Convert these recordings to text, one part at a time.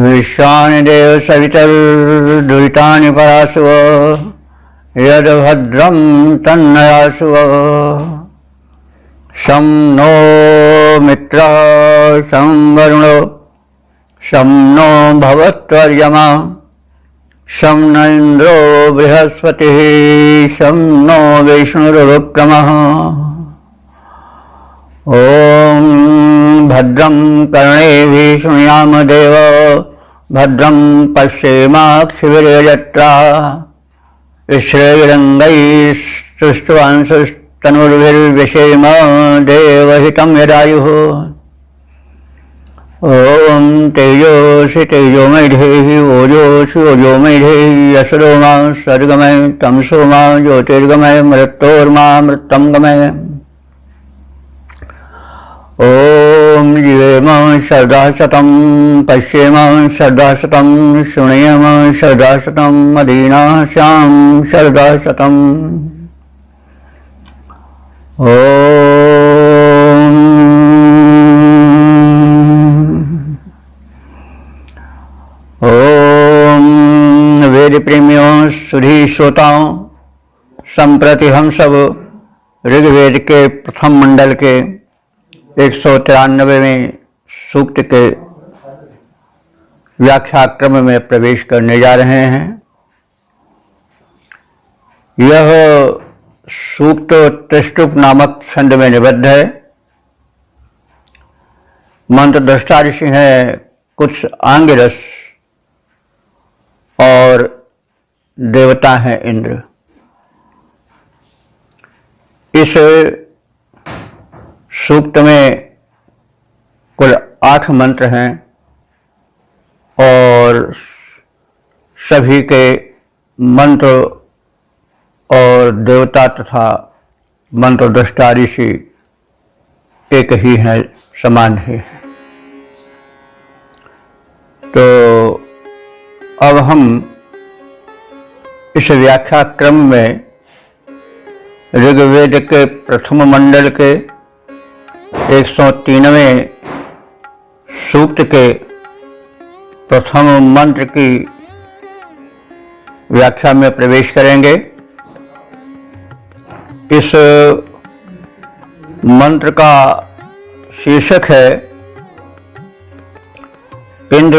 विश्वानिदेव सवितर्दुरितानि परासुव यद्भद्रं तन्नयासुव शं नो मित्रः शं वरुणो शं नो भवत्वर्यमा शं न इन्द्रो बृहस्पतिः शं नो विष्णुरुक्रमः ॐ भद्रं कर्णेभिः शृणुयाम देव भद्रं पश्येमाक्षिभिर्यजत्रा श्रेयरङ्गैस्तुष्टुवांशस्तनुर्भिर्व्यसेम देवहितं यदायुः ॐ तेजोषि तेजोमयि धेहि ओजोषि ओजोमयि धेहि यशो मा सद्गमय तमसो मा ज्योतिर्गमय मृत्योर्मा मृतं गमय ॐ जीवेम शरदा शतं पश्येम शरदा शतं शृणुयेम शरदा शतं मदीनास्यां शरदा शतम् ॐ वेद प्रेमियों सुधी श्रोताओं, संप्रति हम सब ऋग्वेद के प्रथम मंडल के 193वें सूक्त के व्याख्या क्रम में प्रवेश करने जा रहे हैं। यह सूक्त त्रिष्टुप नामक छंद में निबद्ध है। मंत्र दृष्टा ऋषि हैं कुछ आंगिरस और देवता हैं इंद्र। इस सूक्त में कुल 8 मंत्र हैं और सभी के मंत्र और देवता तथा मंत्र दृष्टा ऋषि एक ही हैं, समान ही हैं। तो अब हम इस व्याख्या क्रम में ऋग्वेद के प्रथम मंडल के 103वें सूक्त के प्रथम मंत्र की व्याख्या में प्रवेश करेंगे। इस मंत्र का शीर्षक है इंद्र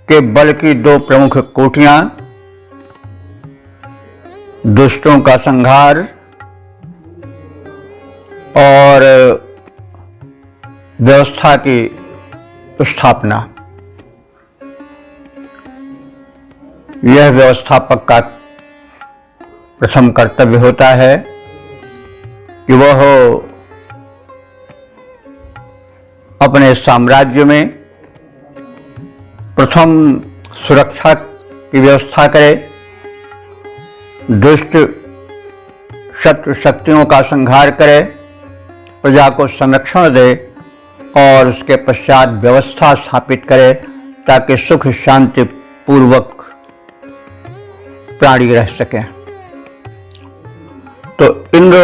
के बल की 2 प्रमुख कोटियां, दुष्टों का संहार और व्यवस्था की स्थापना। यह व्यवस्थापक का प्रथम कर्तव्य होता है कि वह अपने साम्राज्य में प्रथम सुरक्षा की व्यवस्था करे, दुष्ट शत्रु शक्तियों का संहार करे, प्रजा को संरक्षण दे और उसके पश्चात व्यवस्था स्थापित करे ताकि सुख शांति पूर्वक प्राणी रह सके। तो इंद्र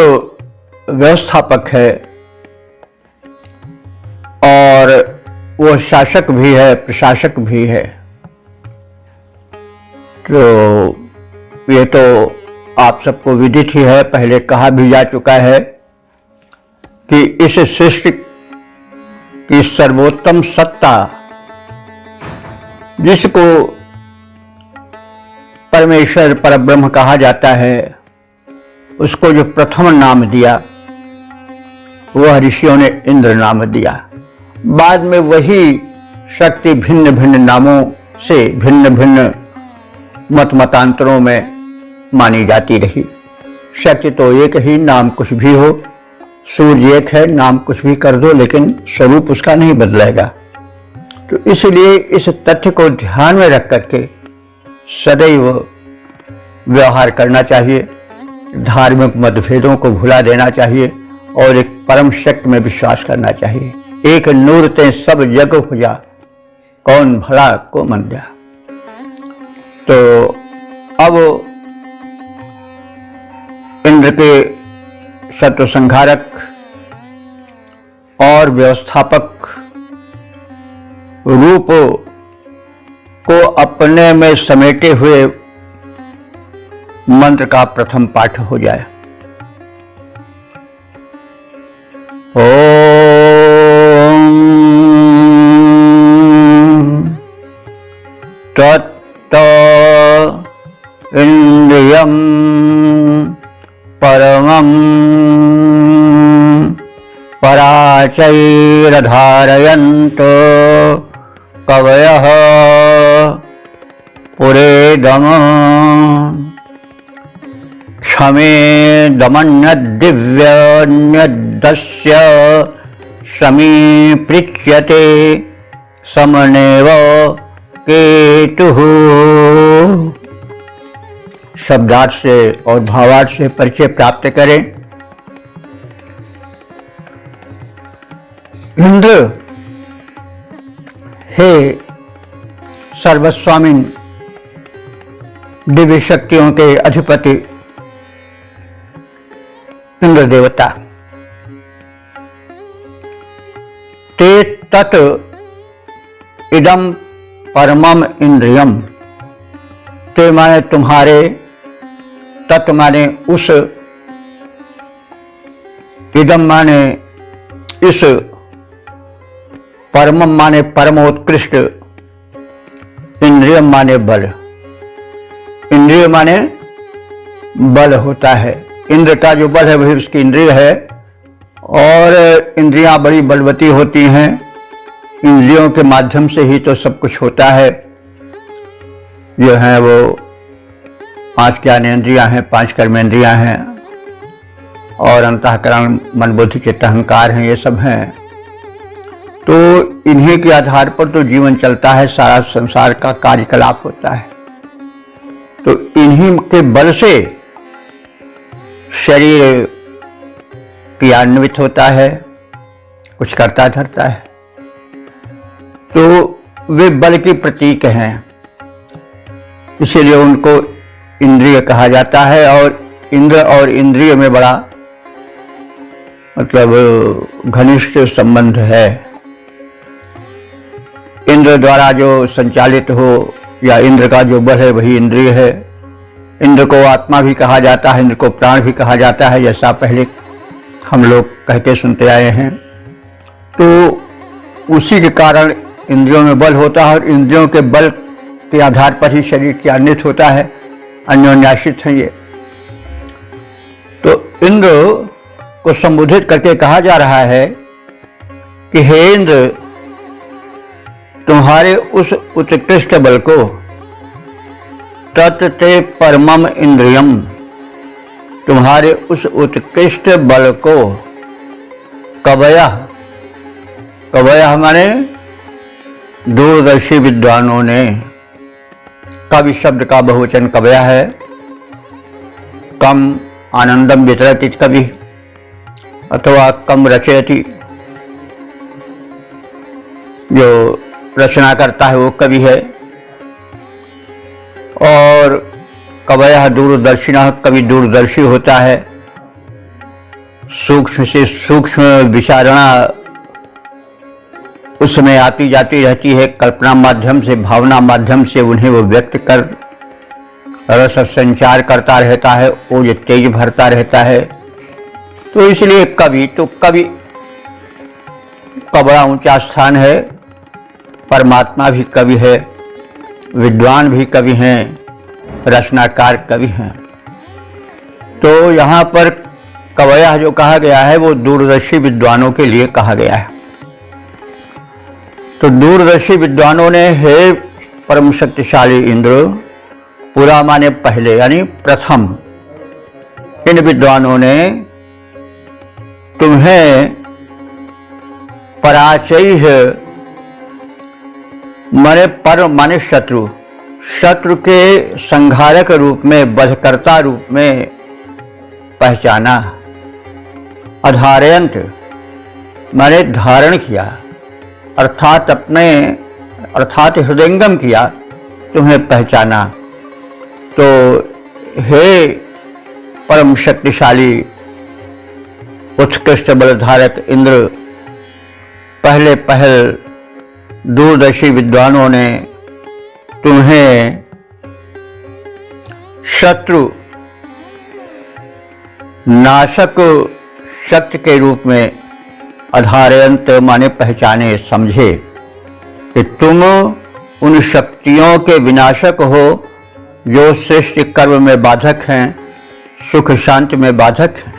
व्यवस्थापक है और वो शासक भी है, प्रशासक भी है। तो ये तो आप सबको विदित ही है, पहले कहा भी जा चुका है कि इस सृष्टि की सर्वोत्तम सत्ता जिसको परमेश्वर परब्रह्म कहा जाता है, उसको जो प्रथम नाम दिया वह ऋषियों ने इंद्र नाम दिया। बाद में वही शक्ति भिन्न भिन्न नामों से भिन्न भिन्न मत मतांतरों में मानी जाती रही। शक्ति तो एक ही, नाम कुछ भी हो। सूर्य एक है, नाम कुछ भी कर दो, लेकिन स्वरूप उसका नहीं बदलेगा। तो इसलिए इस तथ्य को ध्यान में रख करके सदैव व्यवहार करना चाहिए, धार्मिक मतभेदों को भुला देना चाहिए और एक परम शक्ति में विश्वास करना चाहिए। एक नूर ते सब जग हुआ, कौन भला को मंद्या। तो अब इंद्र के शत्रु संहारक और व्यवस्थापक रूप को अपने में समेटे हुए मंत्र का प्रथम पाठ हो जाए। ओम तत्त इंद्रियं परमं पराचैरधारयन्तो कवयः पुरेदम् क्षमेदमन्यद्दिव्यन्यद्दस्य समीपृच्यते समनेव केतुः। शब्दार्थ से और भावार्थ से परिचय प्राप्त करें। इंद्र हे सर्वस्वामिन, दिव्य शक्तियों के अधिपति इंद्र देवता, ते तत् इदम परमम इंद्रियम, ते माने तुम्हारे, तत् माने उस, इदम माने इस, परमम माने परमोत्कृष्ट, इंद्रियम माने बल। इंद्रिय माने बल होता है। इंद्र का जो बल है वही उसकी इंद्रिय है, और इंद्रियां बड़ी बलवती होती हैं। इंद्रियों के माध्यम से ही तो सब कुछ होता है। जो है वो 5 ज्ञानेंद्रियां हैं, 5 कर्मेंद्रियां हैं, और अंतःकरण, मन, बुद्धि, चित्त, अहंकार हैं, ये सब हैं। तो इन्हीं के आधार पर तो जीवन चलता है, सारा संसार का कार्यकलाप होता है। तो इन्हीं के बल से शरीर क्रियान्वित होता है, कुछ करता धरता है। तो वे बल की प्रतीक हैं, इसीलिए उनको इंद्रिय कहा जाता है। और इंद्र और इंद्रिय में बड़ा मतलब घनिष्ठ संबंध है। इंद्र द्वारा जो संचालित हो या इंद्र का जो बल है वही इंद्रिय है। इंद्र को आत्मा भी कहा जाता है, इंद्र को प्राण भी कहा जाता है, जैसा पहले हम लोग कहते सुनते आए हैं। तो उसी के कारण इंद्रियों में बल होता है, और इंद्रियों के बल के आधार पर ही शरीर क्रियान्वित होता है, अन्योन्याश्रित है ये। तो इंद्र को संबोधित करके कहा जा रहा है कि हे इंद्र, तुम्हारे उस उत्कृष्ट बल को, तत्ते परमम इंद्रियम, तुम्हारे उस उत्कृष्ट बल को, कवयः, कवयः माने दूरदर्शी विद्वानों ने, कवि शब्द का बहुवचन कवयः है। कम आनंदम वितरति कवि, अथवा कम रचयति, जो रचना करता है वो कवि है। और कवयः दूरदर्शिनः, कवि दूरदर्शी होता है। सूक्ष्म से सूक्ष्म विचारणा उसमें आती जाती रहती है, कल्पना माध्यम से, भावना माध्यम से उन्हें वो व्यक्त कर रस संचार करता रहता है, ओज तेज भरता रहता है। तो इसलिए कवि, तो कवि का बड़ा ऊंचा स्थान है। परमात्मा भी कवि है, विद्वान भी कवि हैं, रचनाकार कवि हैं। तो यहाँ पर कवयः जो कहा गया है वो दूरदर्शी विद्वानों के लिए कहा गया है। तो दूरदर्शी विद्वानों ने, हे परम शक्तिशाली इंद्र, पूरा माने पहले यानी प्रथम, इन विद्वानों ने तुम्हें पराचैः माने पर माने शत्रु, शत्रु के संहारक रूप में, वधकर्ता रूप में पहचाना। अधारयंत माने धारण किया, अर्थात हृदयंगम किया, तुम्हें पहचाना। तो हे परम शक्तिशाली उत्कृष्ट बलधारक इंद्र, पहल दूरदर्शी विद्वानों ने तुम्हें शत्रु नाशक शक्ति के रूप में अधारयंत माने पहचाने, समझे कि तुम उन शक्तियों के विनाशक हो जो श्रेष्ठ कर्म में बाधक हैं, सुख शांति में बाधक हैं।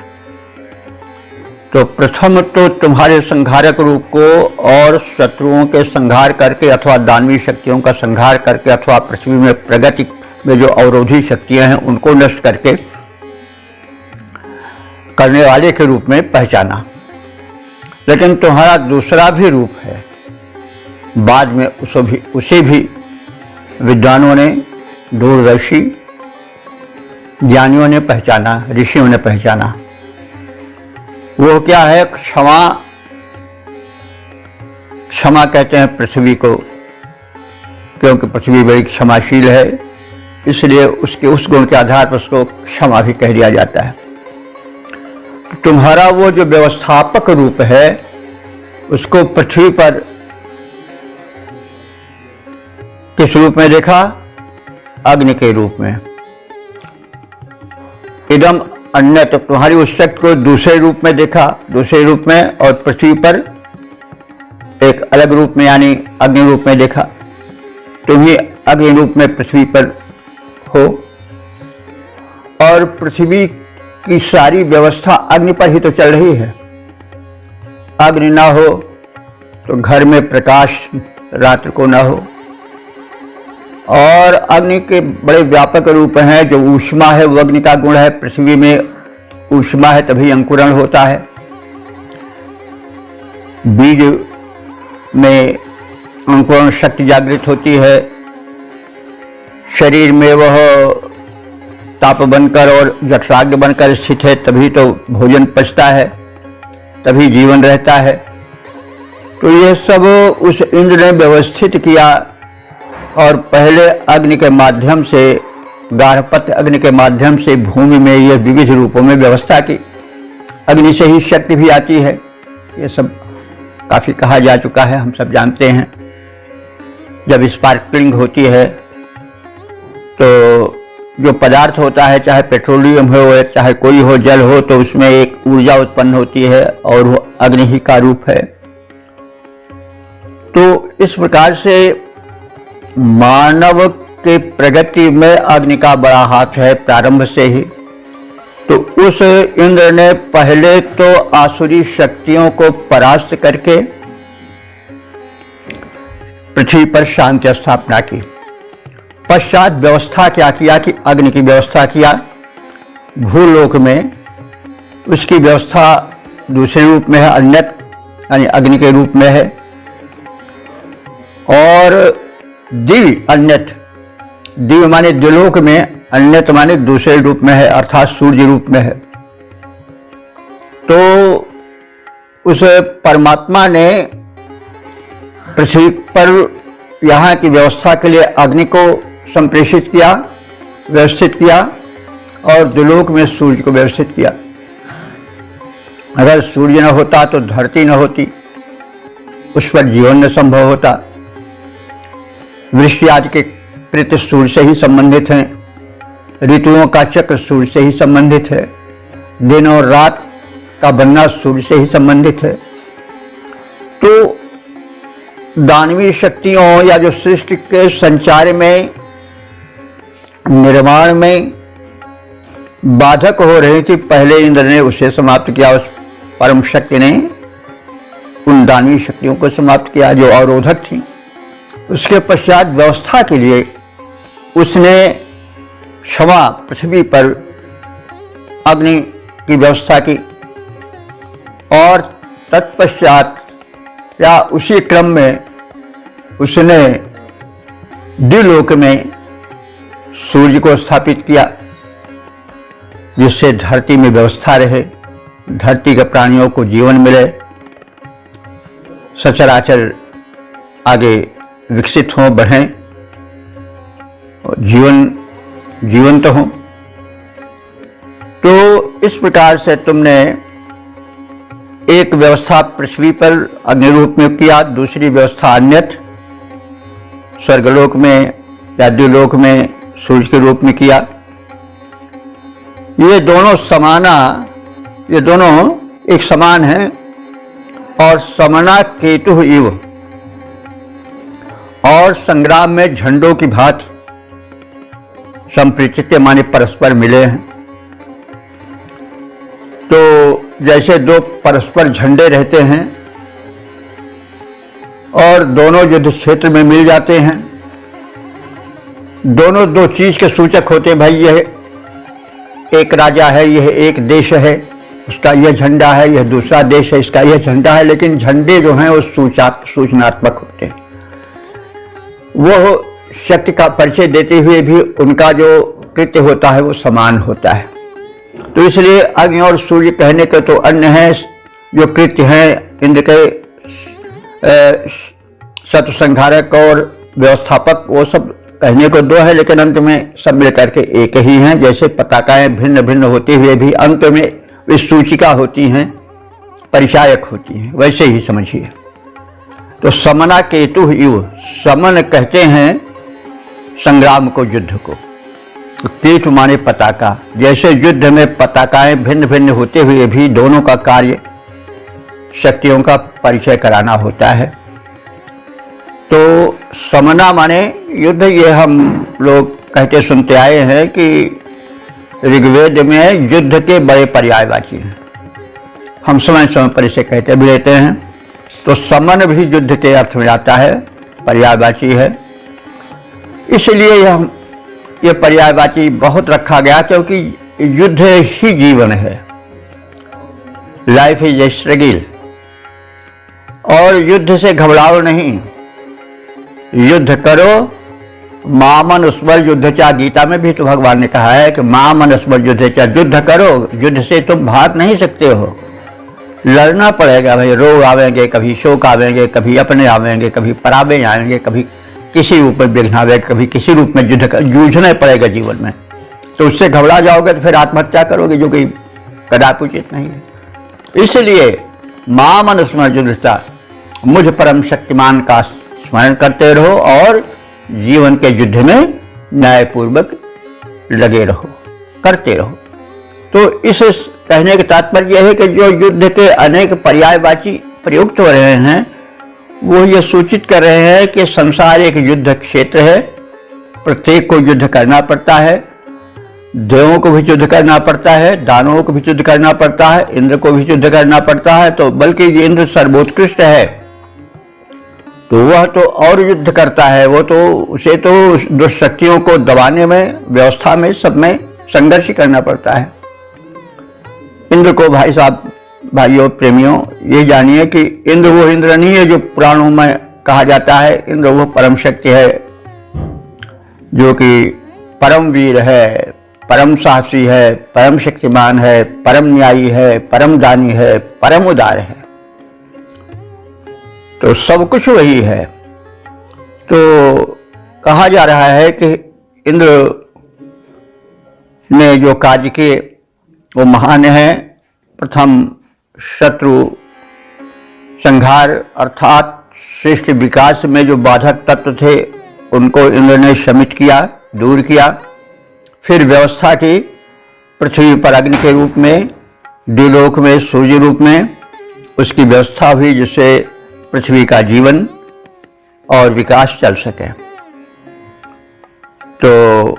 तो प्रथम तो तुम्हारे संहारक रूप को और शत्रुओं के संहार करके अथवा दानवी शक्तियों का संहार करके अथवा पृथ्वी में प्रगति में जो अवरोधी शक्तियां हैं उनको नष्ट करके करने वाले के रूप में पहचाना। लेकिन तुम्हारा दूसरा भी रूप है, बाद में उसे भी विद्वानों ने, दूरदर्शी ज्ञानियों ने पहचाना, ऋषियों ने पहचाना। वो क्या है? क्षमा कहते हैं पृथ्वी को, क्योंकि पृथ्वी बड़ी क्षमाशील है, इसलिए उसके उस गुण के आधार पर उसको क्षमा भी कह दिया जाता है। तुम्हारा वो जो व्यवस्थापक रूप है उसको पृथ्वी पर किस रूप में देखा? अग्नि के रूप में। इदम अन्य, तो तुम्हारी उस शक्ति को दूसरे रूप में देखा, दूसरे रूप में, और पृथ्वी पर एक अलग रूप में यानी अग्नि रूप में देखा। तुम ही अग्नि रूप में पृथ्वी पर हो, और पृथ्वी की सारी व्यवस्था अग्नि पर ही तो चल रही है। अग्नि ना हो तो घर में प्रकाश रात्र को ना हो। और अग्नि के बड़े व्यापक रूप हैं। जो ऊष्मा है वो अग्नि का गुण है। पृथ्वी में ऊष्मा है तभी अंकुरण होता है। बीज में अंकुरण शक्ति जागृत होती है। शरीर में वह ताप बनकर और जठराग्नि बनकर स्थित है, तभी तो भोजन पचता है, तभी जीवन रहता है। तो ये सब उस इंद्र ने व्यवस्थित किया, और पहले अग्नि के माध्यम से, गार्हपत्य अग्नि के माध्यम से भूमि में ये विविध रूपों में व्यवस्था की। अग्नि से ही शक्ति भी आती है, ये सब काफी कहा जा चुका है, हम सब जानते हैं। जब स्पार्कलिंग होती है तो जो पदार्थ होता है, चाहे पेट्रोलियम हो चाहे कोई हो, जल हो, तो उसमें एक ऊर्जा उत्पन्न होती है और वो अग्नि ही का रूप है। तो इस प्रकार से मानव के प्रगति में अग्नि का बड़ा हाथ है प्रारंभ से ही। तो उस इंद्र ने पहले तो आसुरी शक्तियों को परास्त करके पृथ्वी पर शांति स्थापना की। पश्चात व्यवस्था क्या किया कि अग्नि की व्यवस्था किया भूलोक में। उसकी व्यवस्था दूसरे रूप में है, अन्यत यानी अग्नि के रूप में है। और दिव्य अन्यत, दिव्य माने द्विलोक में, अन्यत माने दूसरे रूप में है, अर्थात सूर्य रूप में है। तो उस परमात्मा ने पृथ्वी पर यहाँ की व्यवस्था के लिए अग्नि को संप्रेषित किया, व्यवस्थित किया, और द्विलोक में सूर्य को व्यवस्थित किया। अगर सूर्य न होता तो धरती न होती, उस पर जीवन न संभव होता। वृष्टि आदि के कृत्य सूर्य से ही संबंधित हैं। ऋतुओं का चक्र सूर्य से ही संबंधित है। दिन और रात का बनना सूर्य से ही संबंधित है। तो दानवीय शक्तियों या जो सृष्टि के संचार में, निर्माण में बाधक हो रही थी, पहले इंद्र ने उसे समाप्त किया। उस परम शक्ति ने उन दानवीय शक्तियों को समाप्त किया जो अवरोधक थी। उसके पश्चात व्यवस्था के लिए उसने क्षमा पृथ्वी पर अग्नि की व्यवस्था की, और तत्पश्चात या उसी क्रम में उसने द्विलोक में सूर्य को स्थापित किया, जिससे धरती में व्यवस्था रहे, धरती के प्राणियों को जीवन मिले, सचराचर आगे विकसित हों, बढ़ें, जीवंत हों। तो इस प्रकार से तुमने एक व्यवस्था पृथ्वी पर अग्नि रूप में किया, दूसरी व्यवस्था अन्यत्र स्वर्गलोक में या द्युलोक में सूर्य के रूप में किया। ये दोनों ये दोनों एक समान हैं और समना केतु इव, और संग्राम में झंडों की भांति संप्रेषित माने परस्पर मिले हैं। तो जैसे दो परस्पर झंडे रहते हैं और दोनों युद्ध क्षेत्र में मिल जाते हैं, दोनों दो चीज के सूचक होते हैं। भाई यह एक राजा है, यह एक देश है, इसका यह झंडा है, यह दूसरा देश है, इसका यह झंडा है। लेकिन झंडे जो हैं वो सूचनात्मक होते हैं। वो शक्ति का परिचय देते हुए भी उनका जो कृत्य होता है वो समान होता है। तो इसलिए अग्नि और सूर्य कहने के तो अन्य हैं, जो कृत्य हैं इंद्र के शत्रु संहारक और व्यवस्थापक, वो सब कहने को दो है, लेकिन अंत में सब मिलकर के एक ही हैं। जैसे पताकाएं भिन्न भिन्न होते हुए भी अंत में वे सूचिका होती हैं, परिचायक होती हैं, वैसे ही समझिए। तो समना केतु इव, समन कहते हैं संग्राम को, युद्ध को। केतु माने पताका। जैसे युद्ध में पताकाएं भिन्न भिन्न होते हुए भी दोनों का कार्य शक्तियों का परिचय कराना होता है। तो समना माने युद्ध, ये हम लोग कहते सुनते आए हैं कि ऋग्वेद में युद्ध के बड़े पर्यायवाची हैं, हम समय समय पर इसे कहते भी रहते हैं। तो समन भी युद्ध के अर्थ में आता है, पर्यायवाची है। इसलिए यह पर्यायवाची बहुत रखा गया, क्योंकि युद्ध ही जीवन है, लाइफ इज ए स्ट्रगल। और युद्ध से घबराओ नहीं, युद्ध करो, मामनुस्मर युद्धचा। गीता में भी तो भगवान ने कहा है कि मामनुस्मर युद्धचा, युद्ध करो। युद्ध से तुम भाग नहीं सकते हो, लड़ना पड़ेगा। भाई रोग आवेंगे, कभी शोक आवेंगे, कभी अपने आवेंगे, कभी पराबे आएंगे, कभी किसी रूप में विघ्न आवेगा, कभी किसी रूप में जूझना पड़ेगा जीवन में। तो उससे घबरा जाओगे तो फिर आत्महत्या करोगे, जो कि कदापि उचित नहीं है। इसलिए मामनुस्मर युद्धचा, मुझ परम शक्तिमान का स्मरण करते रहो और जीवन के युद्ध में न्यायपूर्वक लगे रहो, करते रहो। तो इस कहने का तात्पर्य यह है कि जो युद्ध के अनेक पर्यायवाची प्रयुक्त हो रहे हैं, वो ये सूचित कर रहे हैं कि संसार एक युद्ध क्षेत्र है, प्रत्येक को युद्ध करना पड़ता है। देवों को भी युद्ध करना पड़ता है, दानवों को भी युद्ध करना पड़ता है, इंद्र को भी युद्ध करना पड़ता है। तो बल्कि इंद्र सर्वोत्कृष्ट है, तो वह तो और युद्ध करता है। वो तो उसे तो दुष्ट शक्तियों को दबाने में, व्यवस्था में, सब में संघर्ष करना पड़ता है। इंद्र को भाई साहब, भाइयों, प्रेमियों, ये जानिए कि इंद्र वो इंद्र नहीं है जो पुराणों में कहा जाता है। इंद्र वो परम शक्ति है, जो कि परम वीर है, परम साहसी है, परम शक्तिमान है, परम न्यायी है, परम दानी है, परम उदार है। तो सब कुछ वही है। तो कहा जा रहा है कि इंद्र ने जो कार्य किए वो महान है। प्रथम शत्रु संहार अर्थात श्रेष्ठ विकास में जो बाधक तत्व थे उनको इंद्र ने शमित किया, दूर किया। फिर व्यवस्था की पृथ्वी पर अग्नि के रूप में, द्युलोक में सूर्य रूप में उसकी व्यवस्था हुई, जिससे पृथ्वी का जीवन और विकास चल सके। तो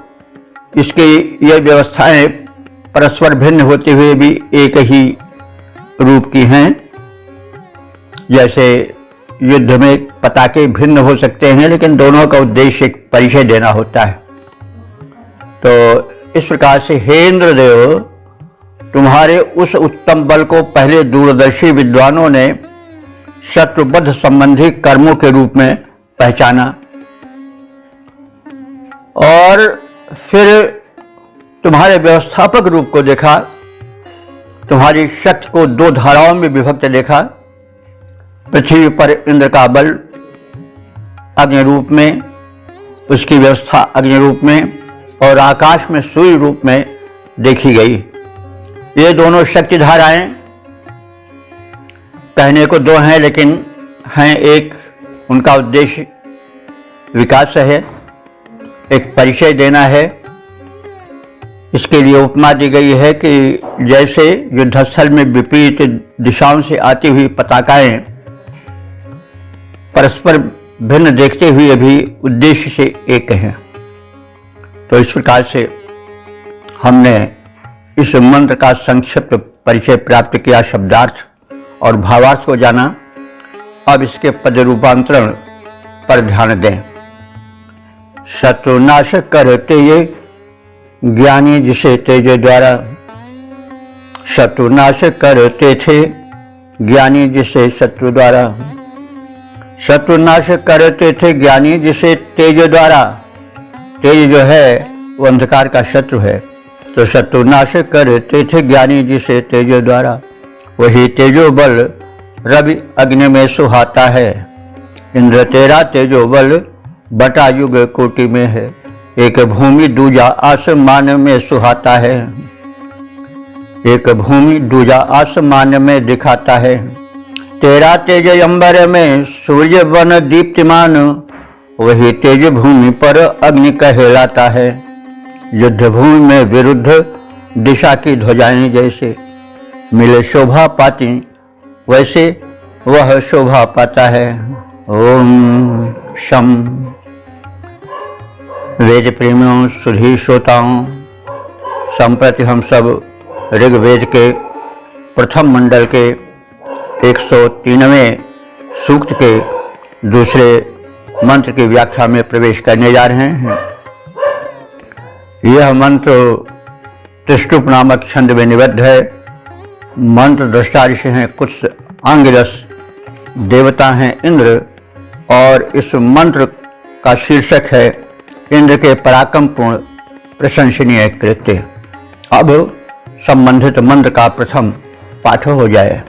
इसकी ये व्यवस्थाएं परस्पर भिन्न होते हुए भी एक ही रूप की हैं। जैसे युद्ध में पताके भिन्न हो सकते हैं, लेकिन दोनों का उद्देश्य एक परिचय देना होता है। तो इस प्रकार से हे इंद्रदेव, तुम्हारे उस उत्तम बल को पहले दूरदर्शी विद्वानों ने शत्रुबद्ध संबंधी कर्मों के रूप में पहचाना और फिर तुम्हारे व्यवस्थापक रूप को देखा, तुम्हारी शक्ति को दो धाराओं में विभक्त देखा। पृथ्वी पर इंद्र का बल अग्नि रूप में, उसकी व्यवस्था अग्नि रूप में, और आकाश में सूर्य रूप में देखी गई। ये दोनों शक्ति धाराएं कहने को दो हैं, लेकिन हैं एक। उनका उद्देश्य विकास है, एक परिचय देना है। इसके लिए उपमा दी गई है कि जैसे युद्धस्थल में विपरीत दिशाओं से आती हुई पताकाएं परस्पर भिन्न देखते हुए भी उद्देश्य से एक हैं, तो इस प्रकार से हमने इस मंत्र का संक्षिप्त परिचय प्राप्त किया, शब्दार्थ और भावार्थ को जाना। अब इसके पद रूपांतरण पर ध्यान दें। शत्रुनाश करते ये ज्ञानी जिसे तेज द्वारा, शत्रुनाश करते थे ज्ञानी जिसे शत्रु द्वारा, शत्रुनाश करते थे ज्ञानी जिसे तेज द्वारा। तेज जो है वो अंधकार का शत्रु है, तो शत्रुनाश करते थे ज्ञानी जिसे तेज द्वारा। वही तेजो बल रवि अग्नि में सुहाता है, इंद्र तेरा तेजो बल बटा युग कोटि में है। एक भूमि दूजा आसमान में सुहाता है, एक भूमि दूजा आसमान में दिखाता है। तेरा तेज अंबर में सूर्य बन दीप्तिमान, वही तेज भूमि पर अग्नि कहलाता है। युद्ध भूमि में विरुद्ध दिशा की ध्वजाएं जैसे मिले शोभा पाती, वैसे वह शोभा पाता है। ओम शम। वेद प्रेमियों, सुधी श्रोताओं, संप्रति हम सब ऋग्वेद के प्रथम मंडल के 103वें सूक्त के दूसरे मंत्र की व्याख्या में प्रवेश करने जा रहे हैं। यह मंत्र त्रिष्टुप नामक छंद में निबद्ध है। मंत्र दृष्टा ऋषि हैं कुछ, आंगिरस देवता हैं इंद्र, और इस मंत्र का शीर्षक है इंद्र के पराक्रमपूर्ण प्रशंसनीय कृत्य। अब संबंधित मंत्र का प्रथम पाठ हो जाए।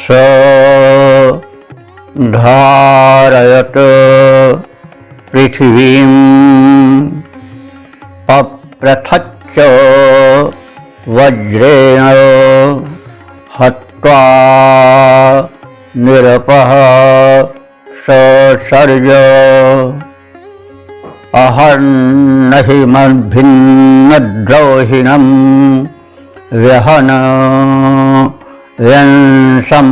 स धारयत पृथिवीं अप्रथच्च वज्रेण हत्वा निरपः ससर्ज अहर्नहि मद्भिन्नद्रोहिणं व्यहन व्यंसं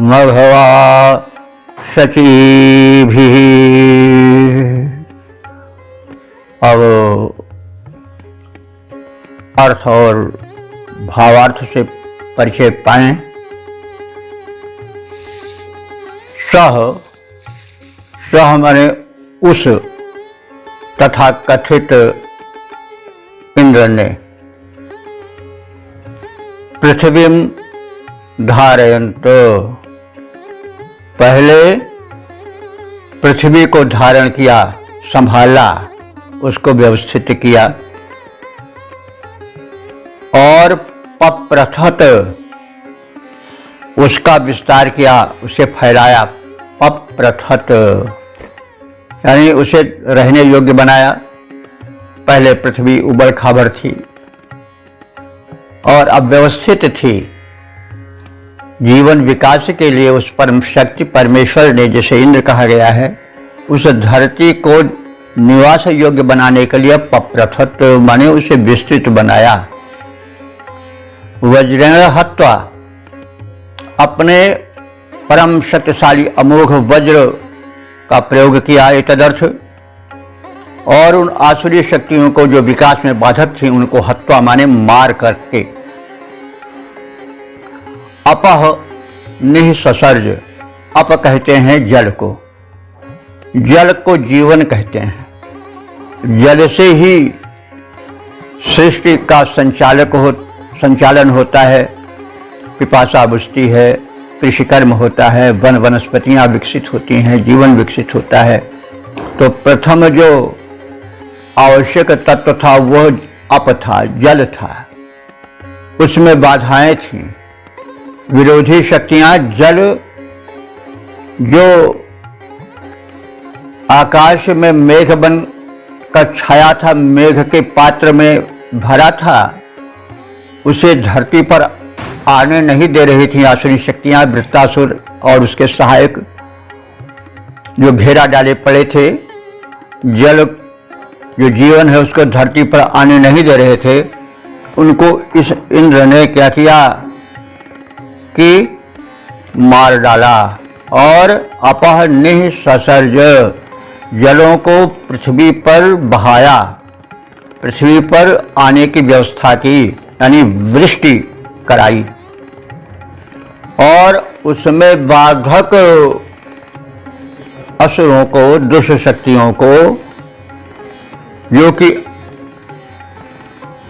मघवा शचीभिः। अब अर्थ और भावार्थ से परिचय पाएं। सह माने उस तथा कथित इंद्र ने पृथ्वी धारयन्त, पहले पृथ्वी को धारण किया, संभाला, उसको व्यवस्थित किया, और पप्रथत उसका विस्तार किया, उसे फैलाया। पप्रथत यानी उसे रहने योग्य बनाया। पहले पृथ्वी उबड़ खाबड़ थी और अब व्यवस्थित थी। जीवन विकास के लिए उस परम शक्ति परमेश्वर ने, जिसे इंद्र कहा गया है, उस धरती को निवास योग्य बनाने के लिए पप्रथत माने उसे विस्तृत बनाया। वज्रेण हत्वा, अपने परम शक्तिशाली अमोघ वज्र का प्रयोग किया तदर्थ, और उन आसुरी शक्तियों को जो विकास में बाधक थी उनको हत्वा माने मार करके। अपह निःससर्ज, अप कहते हैं जल को, जल को जीवन कहते हैं। जल से ही सृष्टि का संचालन होता है। पिपासा बुझती है, कृषि कर्म होता है, वन वनस्पतियां विकसित होती हैं, जीवन विकसित होता है। तो प्रथम जो आवश्यक तत्व था वह अप था, जल था। उसमें बाधाएं थीं, विरोधी शक्तियां। जल जो आकाश में मेघ बन कर छाया था, मेघ के पात्र में भरा था, उसे धरती पर आने नहीं दे रही थी आसुरी शक्तियां, वृत्तासुर और उसके सहायक जो घेरा डाले पड़े थे। जल जो जीवन है उसको धरती पर आने नहीं दे रहे थे। उनको इस इंद्र ने क्या किया कि मार डाला और अपह निह ससर्ज, जलों को पृथ्वी पर बहाया, पृथ्वी पर आने की व्यवस्था की, यानी वृष्टि कराई। और उसमें बाधक असुरों को, दुष्ट शक्तियों को, जो कि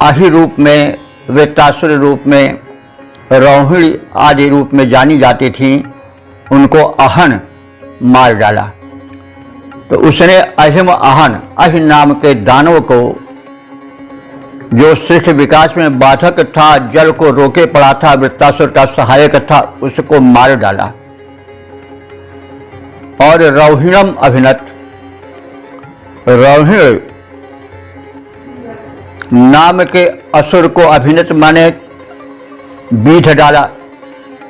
आही रूप में, वृत्तासुर रूप में, रोहिणी आदि रूप में जानी जाती थी, उनको अहन मार डाला। तो उसने अहिम अहन, अहि नाम के दानव को, जो सृष्टि विकास में बाधक था, जल को रोके पड़ा था, वृत्तासुर का सहायक था, उसको मार डाला। और रोहिणम अभिनत, रोहिण नाम के असुर को अभिनत माने बीठ डाला,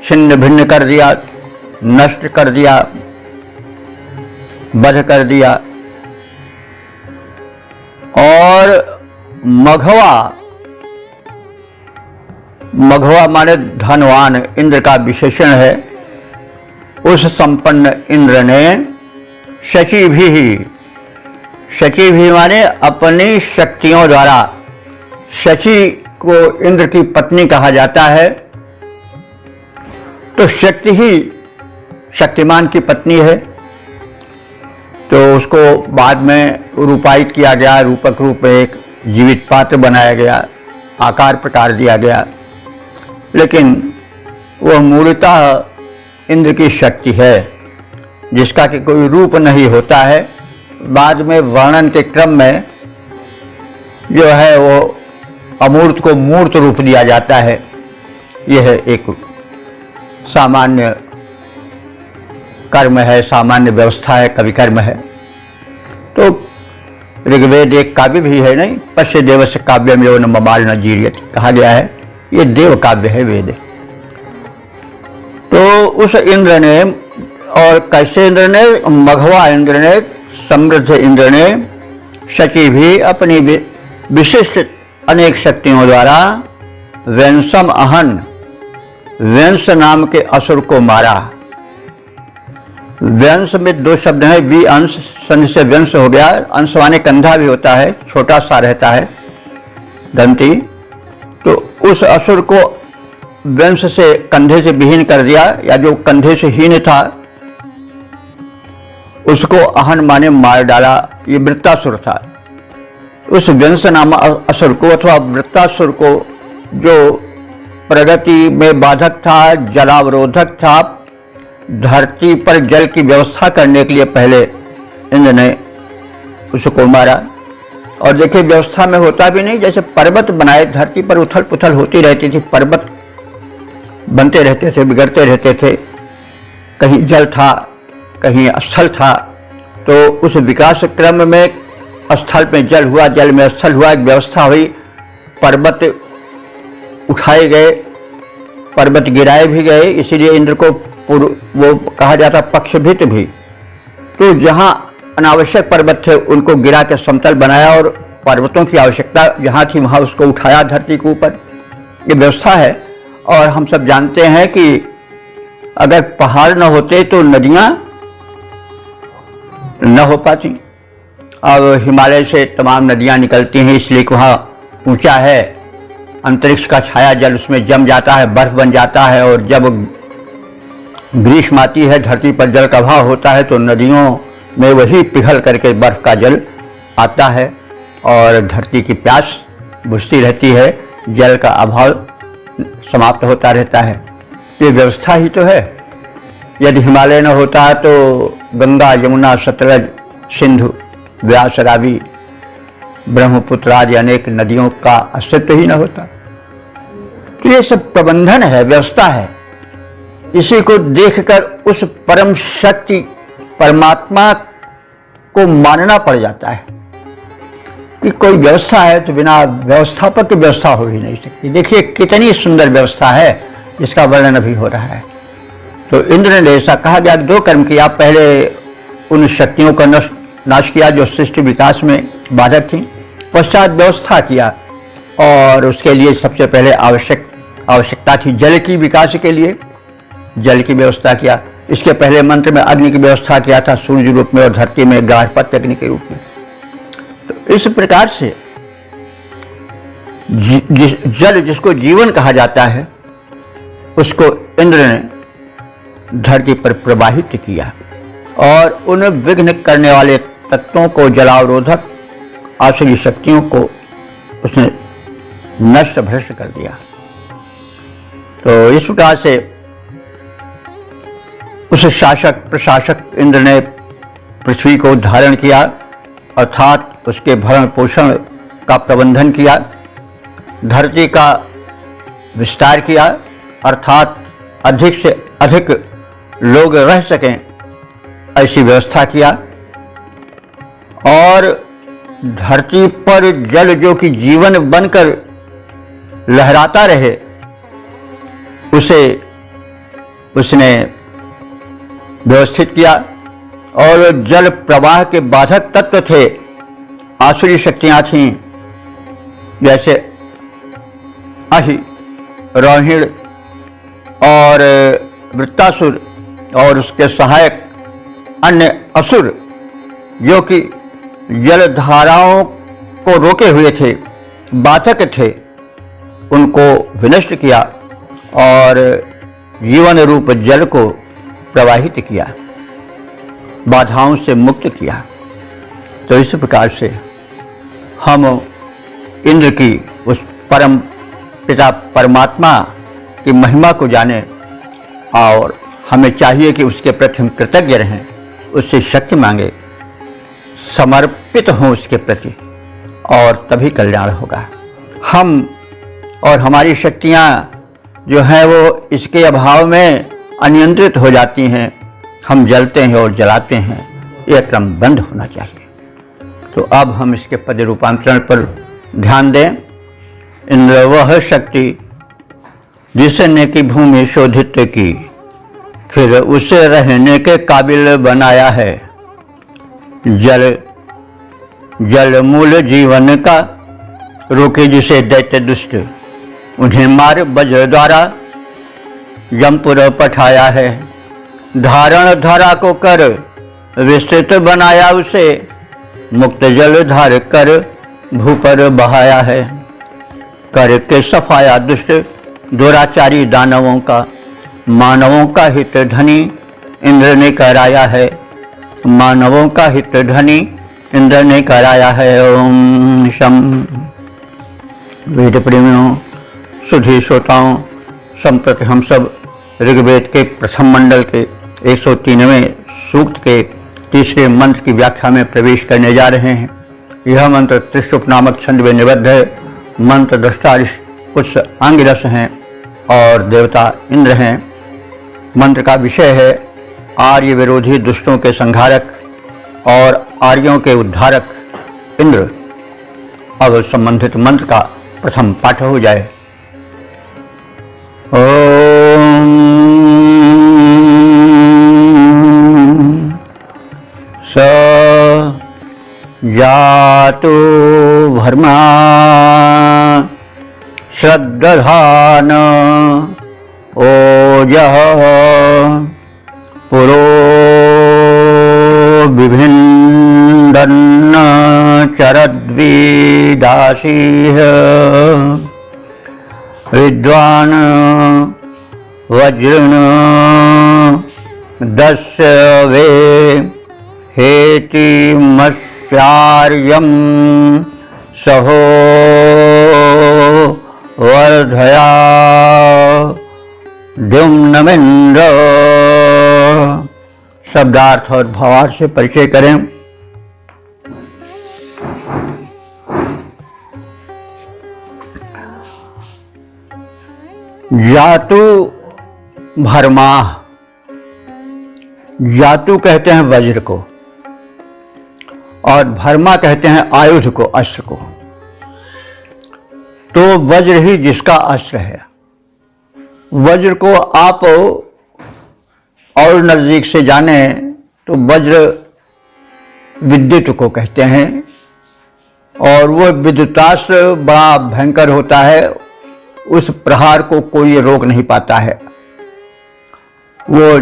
छिन्न भिन्न कर दिया, नष्ट कर दिया, वध कर दिया। और मघवा, मघवा माने धनवान, इंद्र का विशेषण है। उस संपन्न इंद्र ने शची भी माने अपनी शक्तियों द्वारा, शची को इंद्र की पत्नी कहा जाता है। तो शक्ति ही शक्तिमान की पत्नी है। तो उसको बाद में रूपायित किया गया, रूपक रूप में एक जीवित पात्र बनाया गया, आकार प्रकार दिया गया, लेकिन वह मूलतः इंद्र की शक्ति है, जिसका कि कोई रूप नहीं होता है। बाद में वर्णन के क्रम में जो है वो अमूर्त को मूर्त रूप दिया जाता है। यह एक सामान्य कर्म है, सामान्य व्यवस्था है, कवि कर्म है। तो ऋग्वेद एक काव्य भी है, नहीं, पश्य देवस्य काव्यम यो न ममाल न जीर्यत कहा गया है। ये देव काव्य है, वेद। तो उस इंद्र ने, और कैसे इंद्र ने, मघवा इंद्र ने, समृद्ध इंद्र ने, शची भी अपनी विशिष्ट अनेक शक्तियों द्वारा वंशम अहन, वंश नाम के असुर को मारा। वंश में दो शब्द हैं, वी अंश, सन से वंश हो गया। अंश माने कंधा भी होता है, छोटा सा रहता है, दंती। तो उस असुर को वंश से, कंधे से विहीन कर दिया, या जो कंधे से हीन था उसको अहन माने मार डाला। ये वृत्तासुर था। उस वंश नाम असुर को अथवा वृत्तासुर को, जो प्रगति में बाधक था, जलावरोधक था, धरती पर जल की व्यवस्था करने के लिए पहले इंद्र ने उसको मारा। और देखिए, व्यवस्था में होता भी नहीं, जैसे पर्वत बनाए, धरती पर उथल पुथल होती रहती थी, पर्वत बनते रहते थे, बिगड़ते रहते थे, कहीं जल था, कहीं स्थल था। तो उस विकास क्रम में स्थल में जल हुआ, जल में स्थल हुआ, एक व्यवस्था हुई, पर्वत उठाए गए, पर्वत गिराए भी गए। इसीलिए इंद्र को वो कहा जाता पक्षभित भी। तो जहाँ अनावश्यक पर्वत थे उनको गिरा के समतल बनाया, और पर्वतों की आवश्यकता जहाँ थी वहाँ उसको उठाया धरती के ऊपर। ये व्यवस्था है। और हम सब जानते हैं कि अगर पहाड़ न होते तो नदियाँ न हो पाती। अब हिमालय से तमाम नदियाँ निकलती हैं, इसलिए कि वहाँ ऊंचा है, अंतरिक्ष का छाया जल उसमें जम जाता है, बर्फ बन जाता है। और जब ग्रीष्म आती है, धरती पर जल का अभाव होता है, तो नदियों में वही पिघल करके बर्फ का जल आता है और धरती की प्यास बुझती रहती है, जल का अभाव समाप्त होता रहता है। ये व्यवस्था ही तो है। यदि हिमालय न होता तो गंगा, यमुना, सतलज, सिंधु, व्यास, रावी, ब्रह्मपुत्र आदि अनेक नदियों का अस्तित्व ही न होता। तो ये सब प्रबंधन है, व्यवस्था है। इसी को देखकर उस परम शक्ति परमात्मा को मानना पड़ जाता है कि कोई व्यवस्था है तो बिना व्यवस्थापक की व्यवस्था हो ही नहीं सकती। देखिए कितनी सुंदर व्यवस्था है, जिसका वर्णन अभी हो रहा है। तो इंद्र ने ऐसा कहा गया, दो कर्म किया। पहले उन शक्तियों का नाश किया जो सृष्टि विकास में बाधक थी, पश्चात व्यवस्था किया, और उसके लिए सबसे पहले आवश्यकता थी जल की विकास के लिए, जल की व्यवस्था किया। इसके पहले मंत्र में अग्नि की व्यवस्था किया था, सूर्य रूप में, और धरती में गार्हपत्य अग्नि के रूप में। तो इस प्रकार से जल जिसको जीवन कहा जाता है, उसको इंद्र ने धरती पर प्रवाहित किया और उन विघ्न करने वाले तत्वों को, जलावरोधक आसुरी शक्तियों को उसने नष्ट भ्रष्ट कर दिया। तो इस प्रकार से उस शासक प्रशासक इंद्र ने पृथ्वी को धारण किया, अर्थात उसके भरण पोषण का प्रबंधन किया, धरती का विस्तार किया, अर्थात अधिक से अधिक लोग रह सकें ऐसी व्यवस्था किया, और धरती पर जल जो कि जीवन बनकर लहराता रहे, उसे उसने व्यवस्थित किया। और जल प्रवाह के बाधक तत्व थे, आसुरी शक्तियां थीं, जैसे अहि, रोहिण और वृत्तासुर, और उसके सहायक अन्य असुर जो कि जलधाराओं को रोके हुए थे, बाधक थे, उनको विनष्ट किया और जीवन रूप जल को प्रवाहित किया, बाधाओं से मुक्त किया। तो इस प्रकार से हम इंद्र की उस परम पिता परमात्मा की महिमा को जाने, और हमें चाहिए कि उसके प्रति हम कृतज्ञ रहें, उससे शक्ति मांगे, समर्पित हों उसके प्रति, और तभी कल्याण होगा। हम और हमारी शक्तियाँ जो हैं वो इसके अभाव में अनियंत्रित हो जाती हैं, हम जलते हैं और जलाते हैं। यह क्रम बंद होना चाहिए। तो अब हम इसके पद रूपांतरण पर ध्यान दें। इंद्र वह शक्ति जिसने की भूमि शोधित की, फिर उसे रहने के काबिल बनाया है। जल मूल जीवन का, रोके जिसे दैत्य दुष्ट, उन्हें मार वज्र द्वारा यमपुर पठाया है। धारण धरा को कर विस्तृत बनाया उसे, मुक्त जल धार कर भू पर बहाया है। करके सफाया दुष्ट दुराचारी दानवों का, मानवों का हित धनी इंद्र ने कराया है। मानवों का हित धनी इंद्र ने कराया है। ओम शम। वेद प्रेमियों, सुधी श्रोताओं, संप्रति हम सब ऋग्वेद के प्रथम मंडल के 103वें सूक्त के तीसरे मंत्र की व्याख्या में प्रवेश करने जा रहे हैं। यह मंत्र त्रिशुप नामक छंद में निबद्ध है। मंत्र दृष्टा कुछ अंगिरस हैं और देवता इंद्र हैं। मंत्र का विषय है आर्य विरोधी दुष्टों के संहारक और आर्यों के उद्धारक इंद्र। अब संबंधित मंत्र का प्रथम पाठ हो जाए। ओम स जातु भर्मा श्रद्धान ओजः पुरो विभिन्दन्न चरद्विदासीः विद्वान् वज्रण दस्य वे हेति मत्स्यार्यं सहो वर्धया द्युम्नमिन्द्र। शब्दार्थ और भावार्थ से परिचय करें। जातु भरमा, जातु कहते हैं वज्र को और भरमा कहते हैं आयुध को, अस्त्र को। तो वज्र ही जिसका अस्त्र है। वज्र को आप और नजदीक से जाने तो वज्र विद्युत को कहते हैं और वह विद्युतास्त्र बड़ा भयंकर होता है। उस प्रहार को कोई रोक नहीं पाता है। वो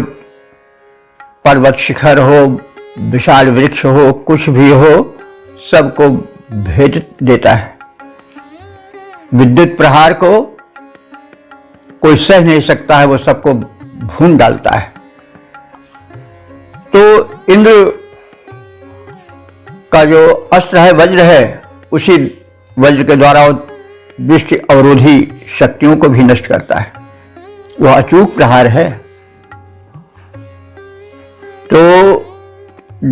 पर्वत शिखर हो, विशाल वृक्ष हो, कुछ भी हो, सबको भेद देता है। विद्युत प्रहार को कोई सह नहीं सकता है, वो सबको भून डालता है। तो इंद्र का जो अस्त्र है, वज्र है, उसी वज्र के द्वारा दृष्टि अवरोधी शक्तियों को भी नष्ट करता है। वह अचूक प्रहार है। तो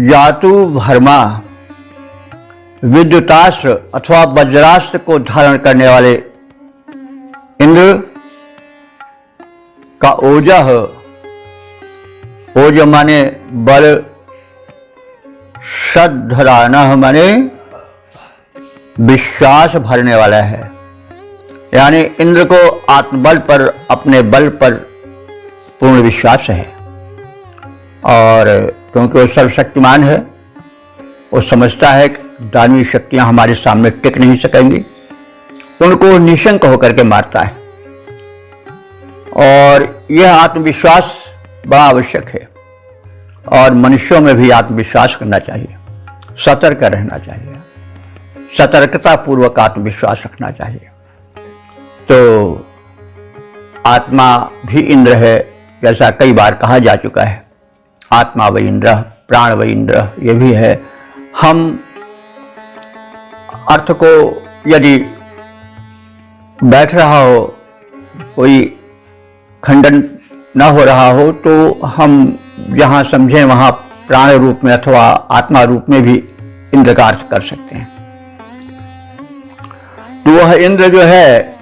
जातु भरमा, विद्युतास्त्र अथवा वज्रास्त्र को धारण करने वाले इंद्र का ओजः, ओज माने बल, श्रद्धरानः माने विश्वास भरने वाला है। यानी इंद्र को आत्मबल पर, अपने बल पर पूर्ण विश्वास है और क्योंकि वो सर्वशक्तिमान है, वो समझता है कि दानवीय शक्तियां हमारे सामने टिक नहीं सकेंगी, उनको निशंक होकर के मारता है। और यह आत्मविश्वास बड़ा आवश्यक है और मनुष्यों में भी आत्मविश्वास करना चाहिए, सतर्क रहना चाहिए, सतर्कता पूर्वक आत्मविश्वास रखना चाहिए। तो आत्मा भी इंद्र है, जैसा कई बार कहा जा चुका है। आत्मा व इंद्र, प्राण व इंद्र, ये भी है। हम अर्थ को यदि बैठ रहा हो, कोई खंडन न हो रहा हो, तो हम जहाँ समझें वहाँ प्राण रूप में अथवा आत्मा रूप में भी इंद्र का अर्थ कर सकते हैं। तो वह इंद्र जो है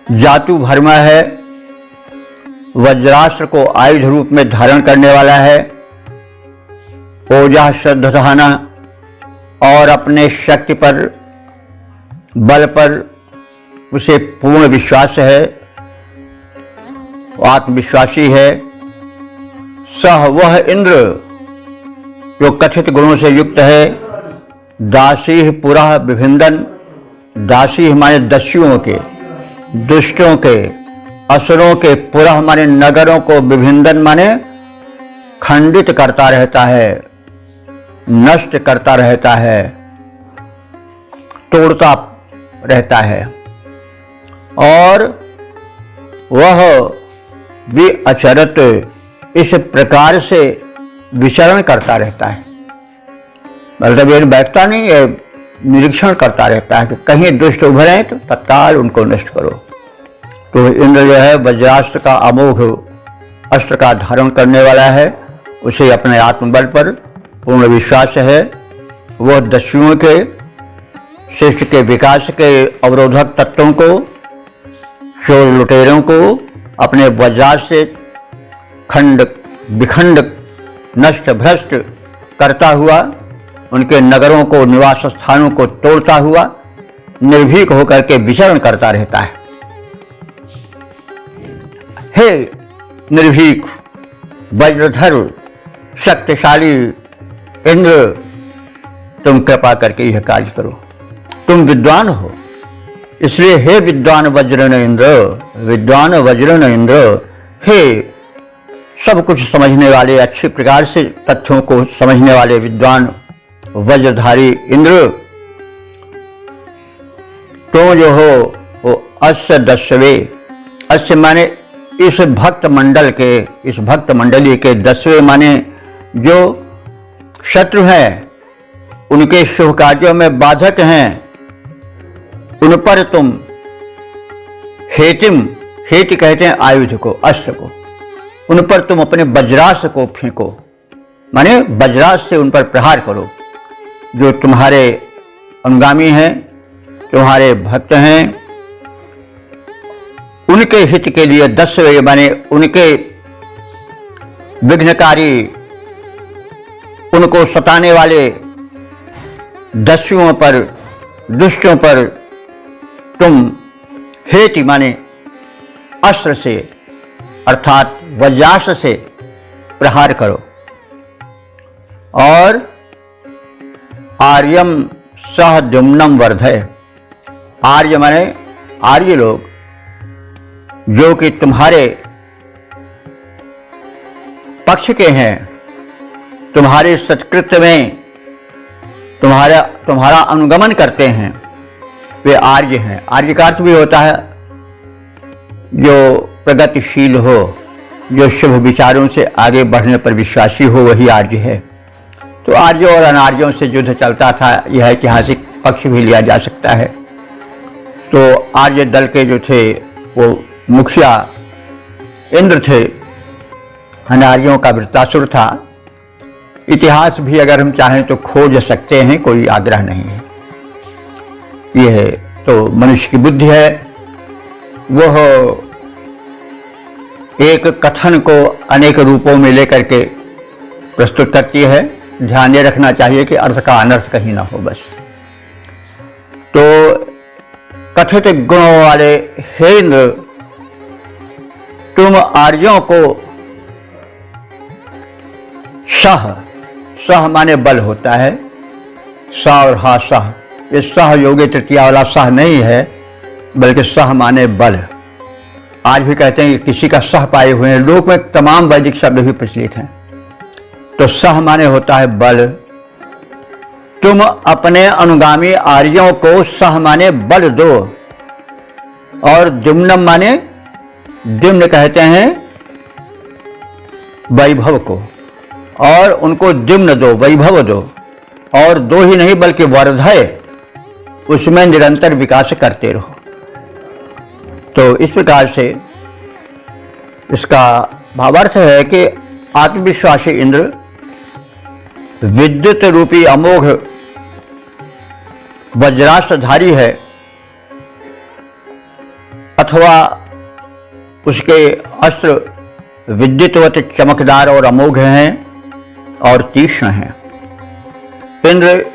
जातु भरमा है, वज्रास्त्र को आयुध रूप में धारण करने वाला है, ओजा श्रद्धाना और अपने शक्ति पर, बल पर उसे पूर्ण विश्वास है, आत्मविश्वासी है। सह वह इंद्र जो कथित गुणों से युक्त है, दासी पुरः विभिंदन, दासी हमारे दस्युओं के, दुष्टों के, असुरों के, पुरः माने नगरों को, विभिंदन माने खंडित करता रहता है, नष्ट करता रहता है, तोड़ता रहता है। और वह भी अचरत इस प्रकार से विचरण करता रहता है। मतलब ये बैठता नहीं है, निरीक्षण करता रहता है कि कहीं दुष्ट उभरे तो तत्काल उनको नष्ट करो। तो इंद्र जो है वज्रास्त्र का अमोघ अस्त्र का धारण करने वाला है, उसे अपने आत्मबल पर पूर्ण विश्वास है। वह दस्युओं के, शिष्ट के विकास के अवरोधक तत्वों को, चोर लुटेरों को अपने वज्रास्त्र से खंड विखंड, नष्ट भ्रष्ट करता हुआ, उनके नगरों को, निवास स्थानों को तोड़ता हुआ निर्भीक होकर के विचरण करता रहता है। हे निर्भीक वज्रधर शक्तिशाली इंद्र, तुम कृपा करके यह कार्य करो। तुम विद्वान हो, इसलिए हे विद्वान वज्रन इंद्र, विद्वान वज्रन इंद्र, हे सब कुछ समझने वाले, अच्छी प्रकार से तथ्यों को समझने वाले विद्वान वज्रधारी इंद्र, तुम जो हो वो अस्य दस्वे, अस्य माने इस भक्त मंडल के, इस भक्त मंडली के, दस्वे माने जो शत्रु हैं, उनके शुभ कार्यों में बाधक हैं, उन पर तुम हेतिम हेति कहते हैं आयुध को, अस्त्र को। उन पर तुम अपने वज्रास्त्र को फेंको, माने वज्रास्त्र से उन पर प्रहार करो। जो तुम्हारे अनुगामी हैं, तुम्हारे भक्त हैं, उनके हित के लिए दस्यु माने उनके विघ्नकारी, उनको सताने वाले दस्युओं पर, दुष्टों पर तुम हेति माने अस्त्र से अर्थात वज्रास्त्र से प्रहार करो। और आर्यम सह द्युम्नम वर्धय, आर्य माने आर्य लोग जो कि तुम्हारे पक्ष के हैं, तुम्हारे सत्कृत्य में तुम्हारा अनुगमन करते हैं, वे आर्य हैं। आर्य का अर्थ भी होता है जो प्रगतिशील हो, जो शुभ विचारों से आगे बढ़ने पर विश्वासी हो, वही आर्य है। तो आर्यों और अनार्यों से युद्ध चलता था, यह ऐतिहासिक पक्ष भी लिया जा सकता है। तो आर्य दल के जो थे वो मुखिया इंद्र थे, अनार्यों का वृत्तासुर था। इतिहास भी अगर हम चाहें तो खोज सकते हैं, कोई आग्रह नहीं है। यह तो मनुष्य की बुद्धि है, वह एक कथन को अनेक रूपों में लेकर के प्रस्तुत करती है। ध्यान ये रखना चाहिए कि अर्थ का अनर्थ कहीं ना हो बस। तो कथित गुणों वाले हे इंद्र, तुम आर्यों को सह माने बल होता है, स और हा सह, ये सह योगी तृतीया वाला सह नहीं है, बल्कि सह माने बल। आज भी कहते हैं कि किसी का सह पाए हुए हैं, लोक में तमाम वैदिक शब्द भी प्रचलित हैं। तो सह माने होता है बल। तुम अपने अनुगामी आर्यों को सह माने बल दो। और द्युम्नम माने, द्युम्न कहते हैं वैभव को, और उनको द्युम्न दो, वैभव दो। और दो ही नहीं बल्कि वर्धय, उसमें निरंतर विकास करते रहो। तो इस प्रकार से इसका भावार्थ है कि आत्मविश्वासी इंद्र विद्युत रूपी अमोघ वज्रास्त्रधारी है, अथवा उसके अस्त्र विद्युतवत चमकदार और अमोघ हैं और तीक्ष्ण हैं। इंद्र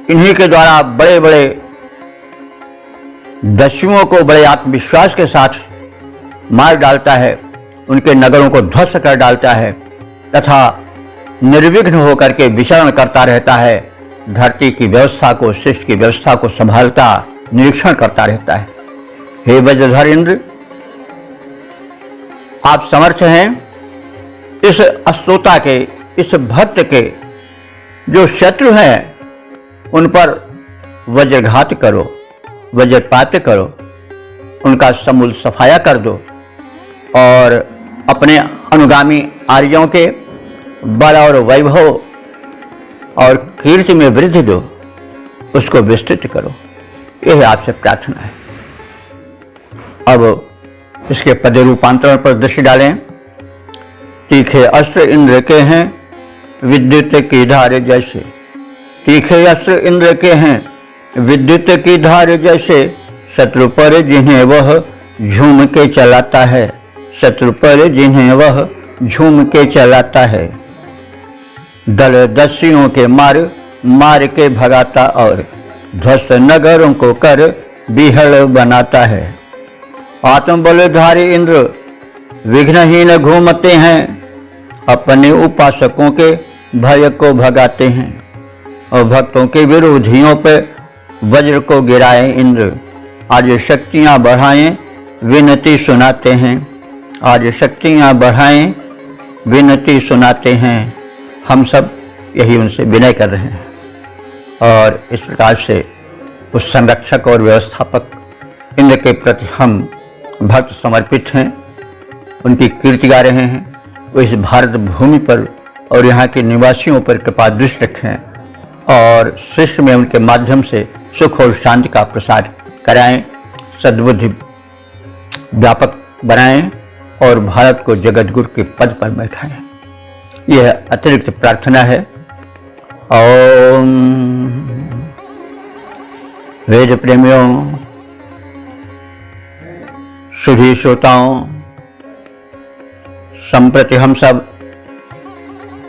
इन्हीं के द्वारा बड़े बड़े दस्युओं को बड़े आत्मविश्वास के साथ मार डालता है, उनके नगरों को ध्वस्त कर डालता है, तथा निर्विघ्न होकर के विचरण करता रहता है। धरती की व्यवस्था को, सृष्टि की व्यवस्था को संभालता, निरीक्षण करता रहता है। हे वज्रधर इंद्र, आप समर्थ हैं इस अस्तोता के, इस भक्त के जो शत्रु हैं उन पर वज्रघात करो, वज्रपात करो, उनका समूल सफाया कर दो, और अपने अनुगामी आर्यों के बल और वैभव और कीर्ति में वृद्धि दो, उसको विस्तृत करो। यह आपसे प्रार्थना है। अब इसके पद रूपांतरण पर दृष्टि डालें। तीखे अस्त्र इंद्र के हैं विद्युत की धार जैसे, तीखे अस्त्र इंद्र के हैं विद्युत की धार जैसे, शत्रु पर जिन्हें वह झूम के चलाता है, शत्रु पर जिन्हें वह झूम के चलाता है। दल दस्युओं के मार के भगाता और ध्वस्त नगरों को कर बिहड़ बनाता है। आत्मबलधारी इंद्र विघ्नहीन घूमते हैं, अपने उपासकों के भय को भगाते हैं, और भक्तों के विरोधियों पर वज्र को गिराए इंद्र। आज शक्तियां बढ़ाएं विनती सुनाते हैं, आज शक्तियां बढ़ाएं विनती सुनाते हैं। हम सब यही उनसे विनय कर रहे हैं, और इस प्रकार से उस संरक्षक और व्यवस्थापक इंद्र के प्रति हम भक्त समर्पित हैं, उनकी कीर्ति गा रहे हैं। वो इस भारत भूमि पर और यहाँ के निवासियों पर कृपा दृष्टि रखें, और सृष्टि में उनके माध्यम से सुख और शांति का प्रसार कराएं, सद्बुद्धि व्यापक बनाएं और भारत को जगत गुरु के पद पर बैठाएं। यह अतिरिक्त प्रार्थना है। ओम। वेद प्रेमियों, सुधी श्रोताओं, संप्रति हम सब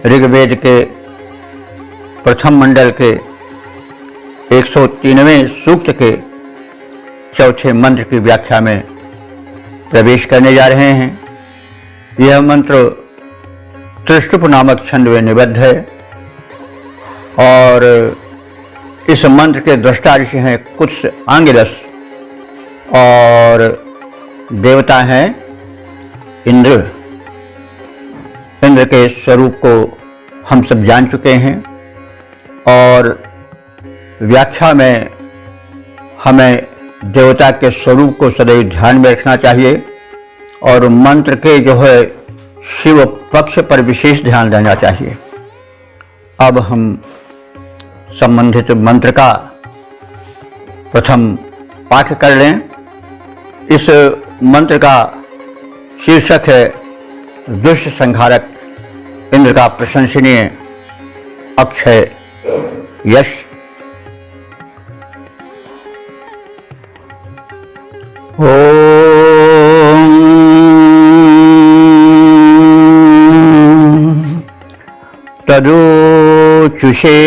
ऋग्वेद के प्रथम मंडल के 103वें सूक्त के चौथे मंत्र की व्याख्या में प्रवेश करने जा रहे हैं। यह मंत्र त्रिष्टुप नामक छंद में निबद्ध है और इस मंत्र के दृष्टा ऋषि हैं कुत्स आंगिरस और देवता हैं इंद्र। इंद्र के स्वरूप को हम सब जान चुके हैं और व्याख्या में हमें देवता के स्वरूप को सदैव ध्यान में रखना चाहिए और मंत्र के जो है शिव पक्ष पर विशेष ध्यान देना चाहिए। अब हम संबंधित मंत्र का प्रथम पाठ कर लें। इस मंत्र का शीर्षक है दुष्ट संहारक इंद्र का प्रशंसनीय अक्षय यश। ओम तदोचुषे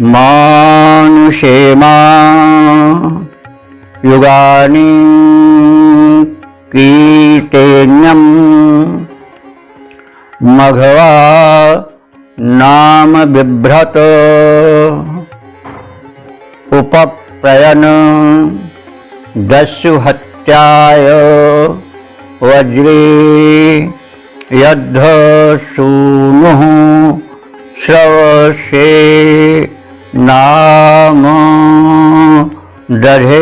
मानुषे मा युगानि कीर्तेन्यं मघवा नाम बिभ्रत उपप्रयन दस्यु हत्याय वज्रे यद्ध सूनुः श्रवसे नाम दधे।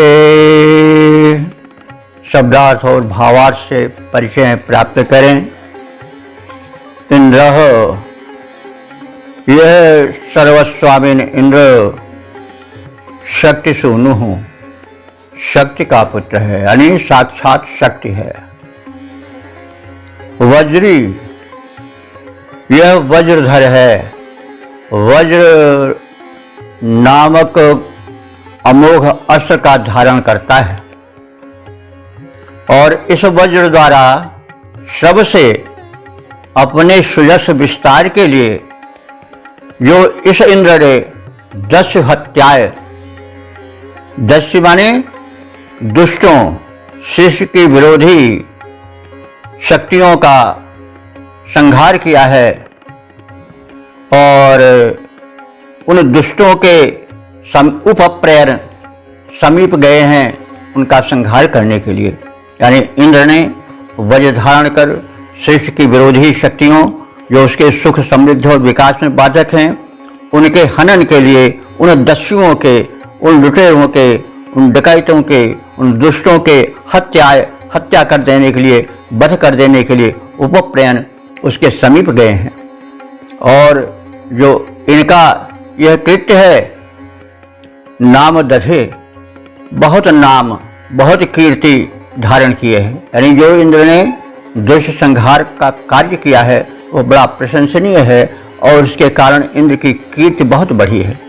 शब्दार्थ और भावार्थ से परिचय प्राप्त करें। इंद्र, यह सर्वस्वामीन इंद्र शक्ति सूनु, शक्ति का पुत्र है, यानी साक्षात शक्ति है। वज्री, यह वज्रधर है, वज्र नामक अमोघ अस्त्र का धारण करता है और इस वज्र द्वारा श्रव से अपने सुयश विस्तार के लिए जो इस इंद्र ने दस्यु हत्याए, दस्यु माने दुष्टों, शिष्य की विरोधी शक्तियों का संहार किया है और उन दुष्टों के उपप्रयन समीप गए हैं उनका संहार करने के लिए। यानी इंद्र ने वज्र धारण कर शिष्य की विरोधी शक्तियों जो उसके सुख समृद्धि और विकास में बाधक हैं उनके हनन के लिए, उन दस्युओं के, उन लुटेरों के, उन डकैतों के, उन दुष्टों के हत्या कर देने के लिए, वध कर देने के लिए उपप्रयन उसके समीप गए हैं। और जो इनका यह कृत्य है नाम दधे, बहुत नाम, बहुत कीर्ति धारण किए हैं। यानी जो इंद्र ने दुष्ट संहार का कार्य किया है वो बड़ा प्रशंसनीय है और इसके कारण इंद्र की कीर्ति बहुत बढ़ी है।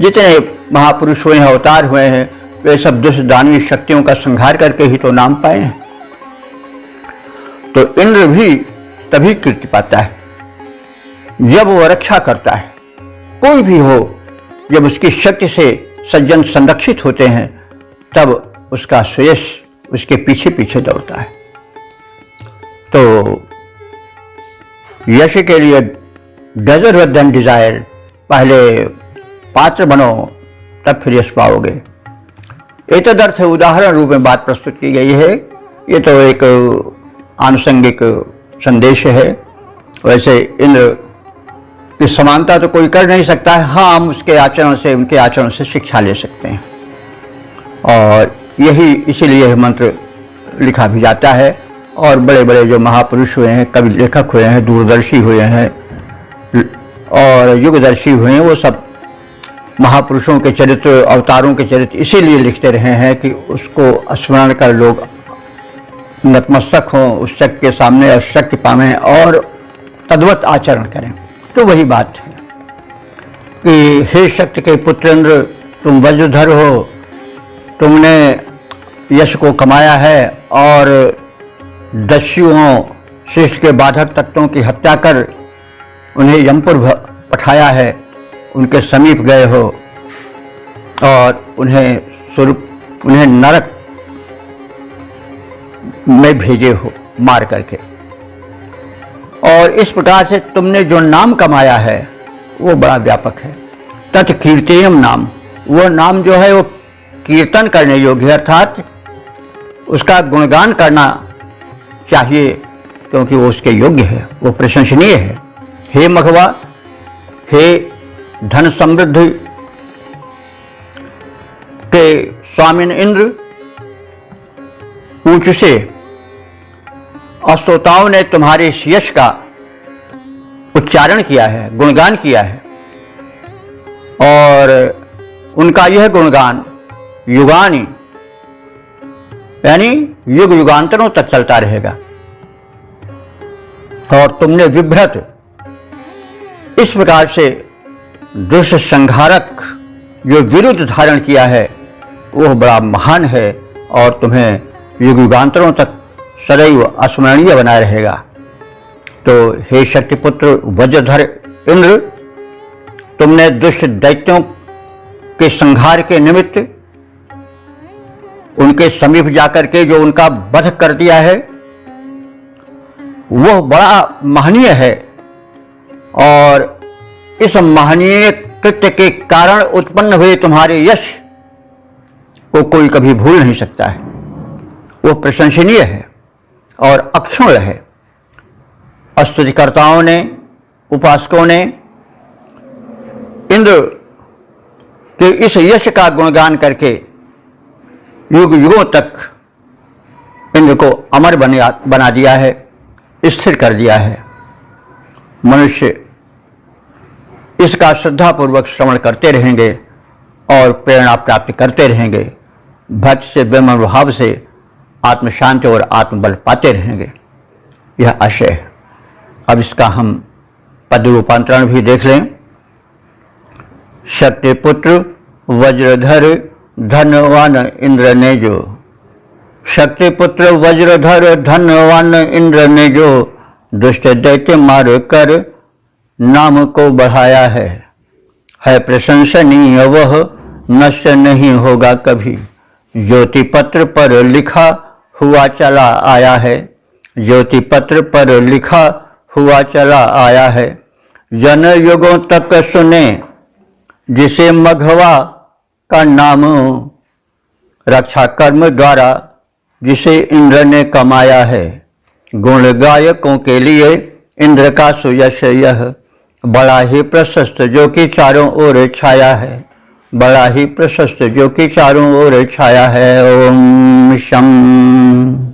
जितने महापुरुष हुए हैं, अवतार हुए हैं, वे सब दुष्ट दानवीय शक्तियों का संहार करके ही तो नाम पाए हैं। तो इंद्र भी तभी कीर्ति पाता है जब वो रक्षा करता है। कोई भी हो, जब उसकी शक्ति से सज्जन संरक्षित होते हैं तब उसका श्रेयस उसके पीछे पीछे दौड़ता है। तो यश के लिए डिजर्व देन डिजायर, पहले पात्र बनो तब फिर यश पाओगे। एक अर्थ उदाहरण रूप में बात प्रस्तुत की गई है। ये तो एक आनुषंगिक संदेश है। वैसे इंद्र की समानता तो कोई कर नहीं सकता है। हाँ, हम उसके आचरण से, उनके आचरण से शिक्षा ले सकते हैं और यही इसीलिए यह मंत्र लिखा भी जाता है। और बड़े बड़े जो महापुरुष हुए हैं, कवि लेखक हुए हैं, दूरदर्शी हुए हैं और युगदर्शी हुए हैं, वो सब महापुरुषों के चरित्र, अवतारों के चरित्र इसीलिए लिखते रहे हैं कि उसको स्मरण कर लोग नतमस्तक हों उस शक्ति के सामने और शक्ति पावें और तद्वत आचरण करें। तो वही बात है कि हे शक्ति के पुत्र इंद्र, तुम वज्रधर हो, तुमने यश को कमाया है और दस्युओं शिष्ट के बाधक तत्वों की हत्या कर उन्हें यमपुर पठाया है, उनके समीप गए हो और उन्हें नरक में भेजे हो मार करके। और इस प्रकार से तुमने जो नाम कमाया है वो बड़ा व्यापक है। तत्कीर्तयम नाम, वो नाम जो है वो कीर्तन करने योग्य है, अर्थात उसका गुणगान करना चाहिए क्योंकि वो उसके योग्य है, वो प्रशंसनीय है। हे मघवा, हे धन समृद्धि के स्वामिन इंद्र, ऊंच से अस्तोताओं ने तुम्हारे इस यश का उच्चारण किया है, गुणगान किया है और उनका यह गुणगान युगानी यानी युग युगांतरों तक चलता रहेगा। और तुमने विभ्रत इस प्रकार से दुष्ट संहारक जो विरुद्ध धारण किया है वह बड़ा महान है और तुम्हें युग युगांतरों तक सदैव अस्मरणीय बनाए रहेगा। तो हे शक्तिपुत्र वज्रधर इंद्र, तुमने दुष्ट दैत्यों के संहार के निमित्त उनके समीप जाकर के जो उनका वध कर दिया है वह बड़ा महनीय है और इस महनीय कृत्य के कारण उत्पन्न हुए तुम्हारे यश को कोई कभी भूल नहीं सकता है। वो प्रशंसनीय है और अक्षुण्ण है। स्तुतिकर्ताओं ने, उपासकों ने इंद्र के इस यश का गुणगान करके युग युगों तक इंद्र को अमर बना दिया है, स्थिर कर दिया है। मनुष्य इसका श्रद्धापूर्वक श्रवण करते रहेंगे और प्रेरणा प्राप्त करते रहेंगे, भक्ति से विनम्र भाव से आत्म शांति और आत्मबल पाते रहेंगे। यह आशय है। अब इसका हम पद रूपांतरण भी देख लें। शक्तिपुत्र वज्रधर धनवान इंद्र ने जो, शक्तिपुत्र वज्रधर धनवान इंद्र ने जो दुष्ट दैत्य मार कर नाम को बढ़ाया है प्रशंसनीय, वह नष्ट नहीं होगा कभी। ज्योति पत्र पर लिखा हुआ चला आया है, ज्योति पत्र पर लिखा हुआ चला आया है। जन युगों तक सुने जिसे मघवा का नाम, रक्षा कर्म द्वारा जिसे इंद्र ने कमाया है। गुण गायकों के लिए इंद्र का सुयश यह, बड़ा ही प्रशस्त जो कि चारों ओर छाया है, बड़ा ही प्रशस्त जो कि चारों ओर छाया है। ओम शम।